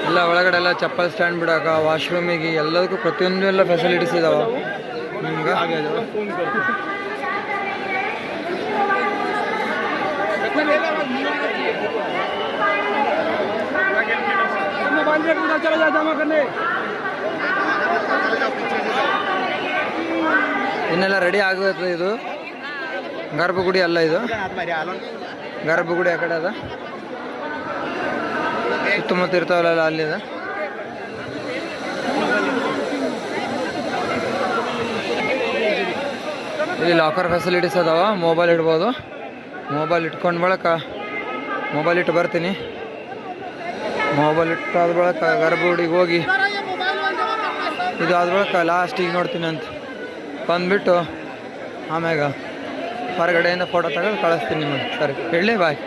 ಎಲ್ಲ ಒಳಗಡೆ ಎಲ್ಲ ಚಪ್ಪಲ್ ಸ್ಟ್ಯಾಂಡ್ ಬಿಡಾಕ ವಾಶ್ರೂಮಿಗೆ ಎಲ್ಲದಕ್ಕೂ ಪ್ರತಿಯೊಂದು ಎಲ್ಲ ಫೆಸಿಲಿಟೀಸ್ ಇದಾವೆ ನಿಮ್ಗೆ. ಇನ್ನೆಲ್ಲ ರೆಡಿ ಆಗುತ್ತೆ. ಇದು ಗರ್ಭಗುಡಿ ಅಲ್ಲ, ಇದು ಗರ್ಭಗುಡಿ ಆ ಕಡೆ ಅದ, ಸುತ್ತಮುತ್ತ ಇರ್ತಾವಲ್ಲ ಅಲ್ಲಿದೆ. ಇಲ್ಲಿ ಲಾಕರ್ ಫೆಸಿಲಿಟೀಸ್ ಅದಾವ, ಮೊಬೈಲ್ ಇಡ್ಬೋದು. ಮೊಬೈಲ್ ಇಟ್ಕೊಂಡು ಬಳಕ ಮೊಬೈಲ್ ಇಟ್ಟು ಬರ್ತೀನಿ. ಮೊಬೈಲ್ ಇಟ್ಟಾದ ಬಳಕ ಗರ್ಭಗುಡಿಗೆ ಹೋಗಿ ಇದು ಆದ ಬಳಕ ಲಾಸ್ಟಿಗೆ ನೋಡ್ತೀನಿ ಅಂತ ಬಂದುಬಿಟ್ಟು ಆಮ್ಯಾಗ ಹೊರಗಡೆಯಿಂದ ಫೋಟೋ ತೆಗೆದು ಕಳಿಸ್ತೀನಿ ನಿಮಗೆ. ಸರಿ, ಹೇಳಲೇ ಬಾಯ್.